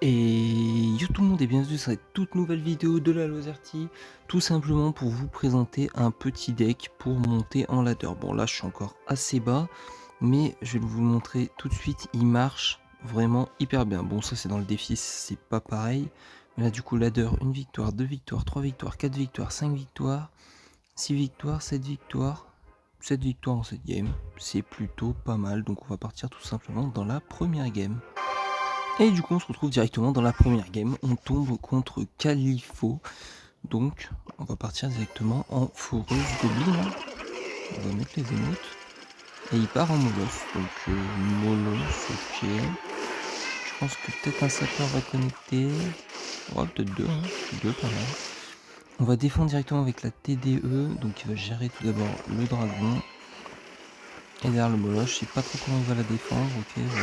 Et yo tout le monde et bienvenue sur cette toute nouvelle vidéo de la Lozerty, tout simplement pour vous présenter un petit deck pour monter en ladder. Bon là je suis encore assez bas, mais je vais vous le montrer tout de suite, il marche vraiment hyper bien. Bon ça c'est dans le défi, c'est pas pareil, mais là du coup ladder, 1 victoire, 2 victoires, 3 victoires, 4 victoires, 5 victoires, 6 victoires, 7 victoires, 7 victoires en cette game, c'est plutôt pas mal, donc on va partir tout simplement dans la première game. Et du coup on se retrouve directement dans la première game, on tombe contre Califo, donc on va partir directement en foreuse goblin, on va mettre les émotes, et il part en Molos, donc Molos, ok, je pense que peut-être un sapeur va connecter, ouais peut-être deux, hein. Deux pas mal. On va défendre directement avec la TDE, donc il va gérer tout d'abord le dragon, et derrière le Molos, je sais pas trop comment il va la défendre, ok, ouais.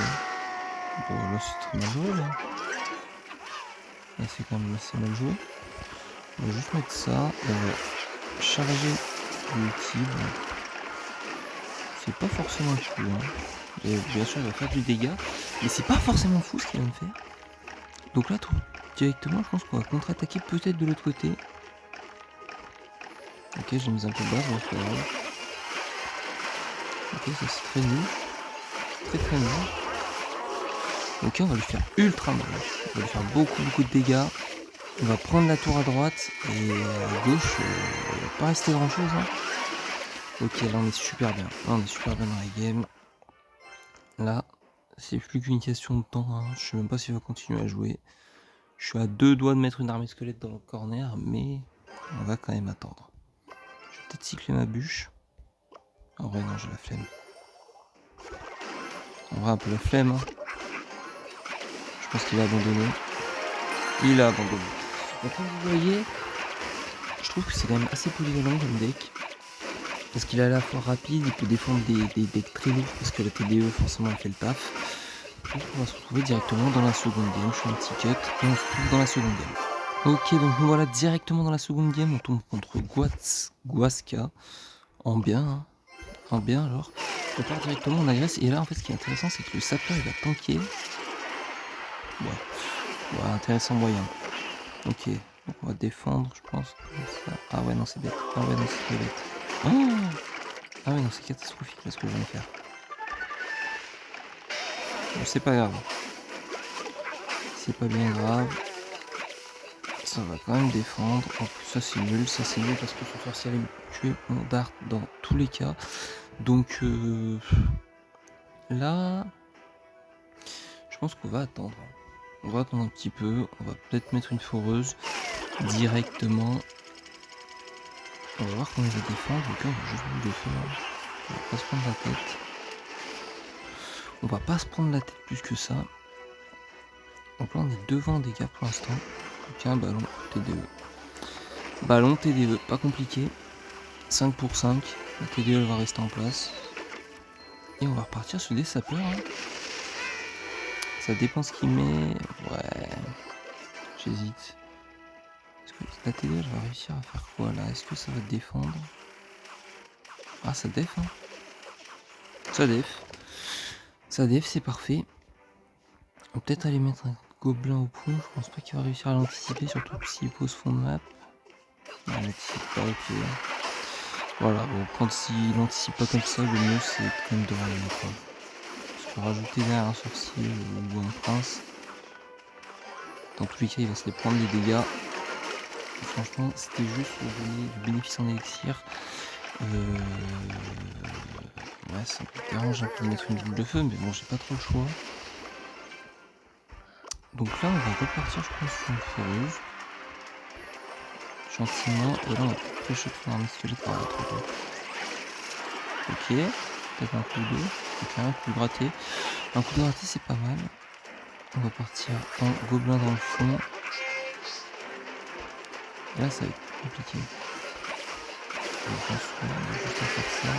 Bon là c'est très mal joué là. Là c'est quand même assez mal joué. On va juste mettre ça, on va charger l'ulti. C'est pas forcément fou, hein. Et bien sûr il va faire du dégât, mais c'est pas forcément fou ce qu'il vient de faire. Donc là directement je pense qu'on va contre-attaquer peut-être de l'autre côté. Ok j'ai mis un peu bas, bon c'est pas grave. Ok ça c'est très nul. Très nul. Ok on va lui faire ultra mal. On va lui faire beaucoup de dégâts. On va prendre la tour à droite et à gauche, il va pas rester grand chose, hein. Ok là on est super bien. Là on est super bien dans la game. Là, c'est plus qu'une question de temps, hein. Je sais même pas s'il va continuer à jouer. Je suis à deux doigts de mettre une armée squelette dans le corner, mais on va quand même attendre. Je vais peut-être cycler ma bûche. En vrai, non, j'ai la flemme. En vrai, un peu la flemme, hein. Je pense qu'il a abandonné. Il a abandonné. Donc, comme vous voyez, je trouve que c'est quand même assez polyvalent comme deck. Parce qu'il est à la fois rapide, il peut défendre des decks très lourds, parce que la TDE, forcément, elle fait le taf. Donc, on va se retrouver directement dans la seconde game. Je fais un petit cut et on se retrouve dans la seconde game. Ok, donc nous voilà directement dans la seconde game. On tombe contre Guasca. En bien, hein. En bien alors. On part directement, on agresse. Et là, en fait, ce qui est intéressant, c'est que le sapeur, il va tanker. Ouais, intéressant moyen. Ok, donc on va défendre, je pense. Comme ça. Ah ouais, non, c'est bête. Ah ouais, non, c'est très bête. Oh ah ouais, non, c'est catastrophique là ce que je viens de faire. Bon, c'est pas grave. C'est pas bien grave. Ça va quand même défendre. En plus, ça c'est nul parce que son sorcier allait me tuer mon dart dans tous les cas. Donc là, je pense qu'on va attendre. On va attendre un petit peu. On va peut-être mettre une foreuse directement. On va voir comment il va défendre. Donc là, on va juste boule de feu. On va pas se prendre la tête. On va pas se prendre la tête plus que ça. Donc là, on est devant des gars pour l'instant. Donc un ballon TDE. Ballon TDE, pas compliqué. 5 pour 5. La TDE elle va rester en place. Et on va repartir sur des sapeurs. Hein. Ça dépend ce qu'il met. Ouais. J'hésite. Est-ce que la TDE elle va réussir à faire quoi là? Est-ce que ça va défendre? Ah ça def hein. Ça def. Ça def c'est parfait. On va peut-être aller mettre un gobelin au pont. Je pense pas qu'il va réussir à l'anticiper, surtout s'il pose fond de map. Non, il n'anticipe pas, ok. Voilà, bon, quand il n'anticipe pas comme ça, le mieux c'est quand même de rien mettre. Parce que rajouter derrière un sorcier ou un prince, dans tous les cas il va se les prendre des dégâts. Et franchement, c'était juste pour donner du bénéfice en élixir. Ouais, ça me dérange un peu de mettre une boule de feu, mais bon, j'ai pas trop le choix. Donc là, on va repartir, je pense, sur une foreuse. Gentiment, et là, on va prêcher pour un squelette par l'autre côté. Ok, peut-être un coup d'eau. Ok, un coup de gratté. Un coup de gratté, c'est pas mal. On va partir en gobelin dans le fond. Et là, ça va être compliqué. Je pense qu'on va juste faire ça.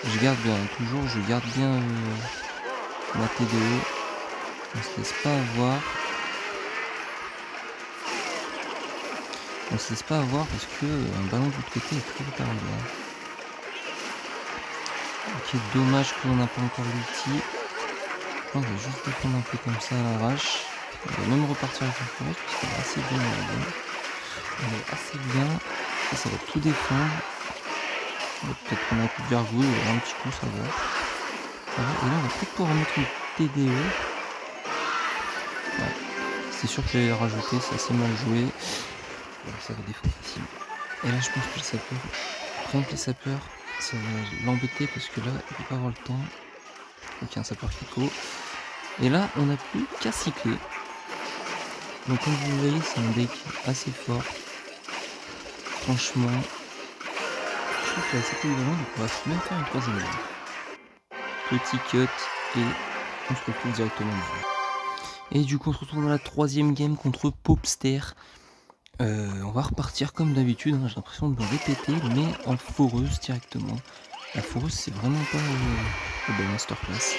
Je garde bien, toujours, je garde bien ma TDE. On se laisse pas avoir. On se laisse pas avoir parce que un ballon de l'autre côté est très vite arrivé. Ok, dommage qu'on n'a pas encore l'ulti. On va juste défendre un peu comme ça à l'arrache. On va même repartir avec une fourreuse parce qu'on est assez bien dans la game. On est assez bien. Ça va tout défendre. On va peut-être prendre un coup de gargouille ou un petit coup, ça va. Ça va. Et là, on va peut-être pouvoir mettre une TDE. Ouais. C'est sûr que j'allais rajouter, c'est assez mal joué. Donc ça va défendre facile. Et là, je pense que le sapeur, rien que les sapeurs, ça va l'embêter parce que là, il peut pas avoir le temps. Donc il y a un sapeur qui court. Et là, on n'a plus qu'à cycler. Donc comme vous voyez, c'est un deck assez fort. Franchement, je trouve qu'il est assez polyvalent, donc on va même faire une troisième game. Petit cut et on se retrouve directement dessus. Et du coup, on se retrouve dans la troisième game contre Popster. On va repartir comme d'habitude, hein, j'ai l'impression de me répéter, mais en foreuse directement. La foreuse, c'est vraiment pas le masterclass.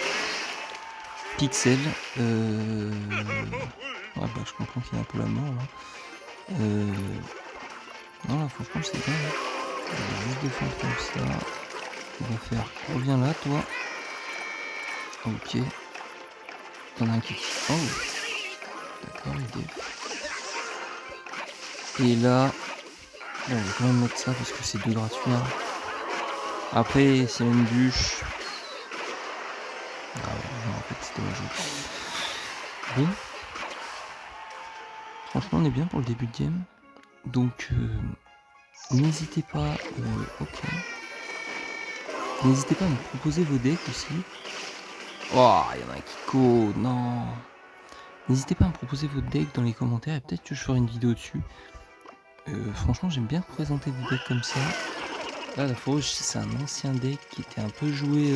Pixel, ouais, bah, je comprends qu'il y a un peu la mort là. Non, là, franchement, c'est bien. Hein. On va juste défendre comme ça. On va faire, reviens là, toi. Ok. T'en as un qui. Oh, d'accord, il déf. Et là, bon, on va quand même mettre ça parce que c'est 2 gratuits. Hein. Après, s'il y a une bûche. Ah ouais, non, en fait, c'était mal joué. Bon. Franchement, on est bien pour le début de game. Donc, n'hésitez pas. Ok. N'hésitez pas à me proposer vos decks aussi. Oh, il y en a un qui code, non. N'hésitez pas à me proposer vos decks dans les commentaires et peut-être que je ferai une vidéo dessus. Franchement, j'aime bien présenter des decks comme ça. Là, la Forge, c'est un ancien deck qui était un peu joué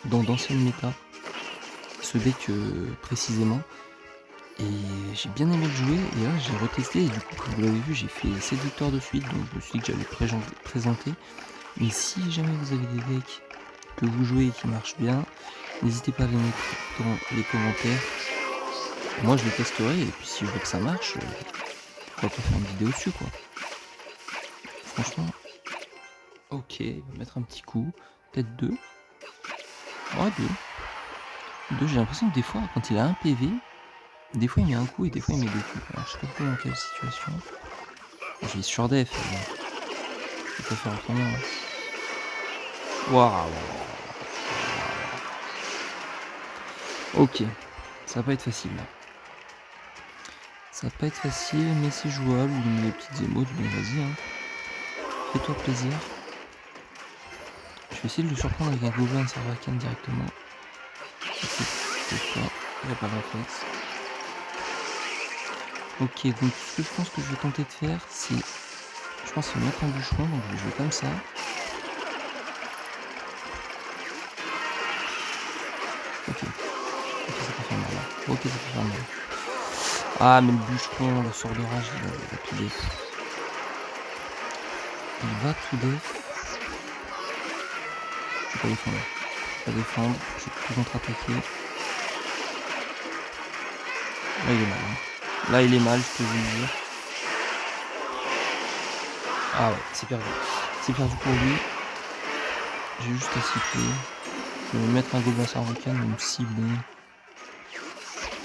dans d'anciennes méta. Ce deck précisément. Et j'ai bien aimé le jouer. Et là, j'ai retesté. Et du coup, comme vous l'avez vu, j'ai fait 7 victoires de suite. Donc, je me suis dit que j'allais présenter. Mais si jamais vous avez des decks que vous jouez et qui marchent bien, n'hésitez pas à les mettre dans les commentaires. Moi, je les testerai. Et puis, si je vois que ça marche, pourquoi pas faire une vidéo dessus, quoi. Franchement. Ok, il va mettre un petit coup. Peut-être 2. Ouais, 2. J'ai l'impression que des fois, quand il a un PV, des fois il met un coup et des fois il met 2 coups. Alors, je sais pas trop dans quelle situation. Je vais sur def. Je peux pas faire autrement. Hein. Waouh. Ok. Ça va pas être facile là. Ça va pas être facile, mais c'est jouable. Il met les petites émotes. Bon, vas-y. Hein. Fais-toi plaisir. Je vais essayer de le surprendre avec un gobelin de Sarvacan directement. Peut-être pas. Il a pas de réflexe. Ok, donc ce que je pense que je vais tenter de faire, c'est... Je pense qu'il va mettre un bûcheron, donc je vais jouer comme ça. Ok. Ok, ça peut faire mal là. Ok, ça peut faire mal. Ah, mais le bûcheron, le sort de rage, il va tout def. Il va tout def. Je vais pas défendre. Je vais pas défendre. Je vais tout contre-attaquer. Là, il est mal. Hein. Là, il est mal, je peux vous le dire. Ah ouais, c'est perdu. C'est perdu pour lui. J'ai juste à cycler. Je vais mettre un gobelin Sarvacan, même si bon.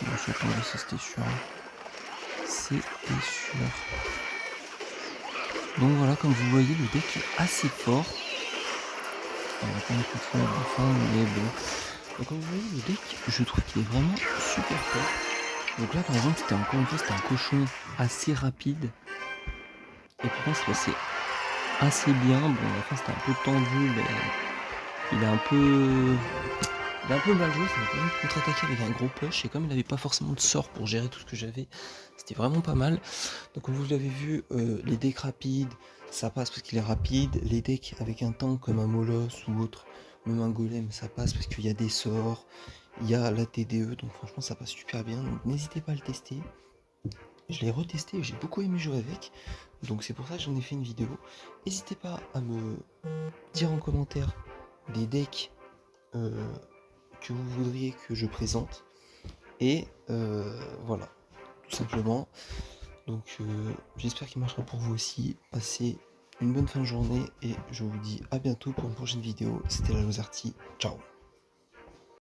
Bon, je vais ça, c'était sûr. C'était sûr. Donc voilà, comme vous voyez, le deck est assez fort. On va quand même continuer à défendre, mais bon. Donc comme vous voyez, le deck, je trouve qu'il est vraiment super fort. Donc là, par exemple, c'était encore une fois, c'était un cochon assez rapide. Et pourtant, c'est passé assez bien. Bon, à la fin, c'était un peu tendu, mais il est un peu... Il a un peu mal joué, ça m'a permis de contre-attaquer avec un gros push, et comme il n'avait pas forcément de sort pour gérer tout ce que j'avais, c'était vraiment pas mal. Donc comme vous l'avez vu, les decks rapides, ça passe parce qu'il est rapide. Les decks avec un tank comme un Molos ou autre, même un Golem, ça passe parce qu'il y a des sorts, il y a la TDE, donc franchement ça passe super bien. Donc n'hésitez pas à le tester. Je l'ai retesté et j'ai beaucoup aimé jouer avec, donc c'est pour ça que j'en ai fait une vidéo. N'hésitez pas à me dire en commentaire des decks que vous voudriez que je présente, et voilà, tout simplement. Donc j'espère qu'il marchera pour vous aussi. Passez une bonne fin de journée et je vous dis à bientôt pour une prochaine vidéo. C'était la Lozarty, ciao.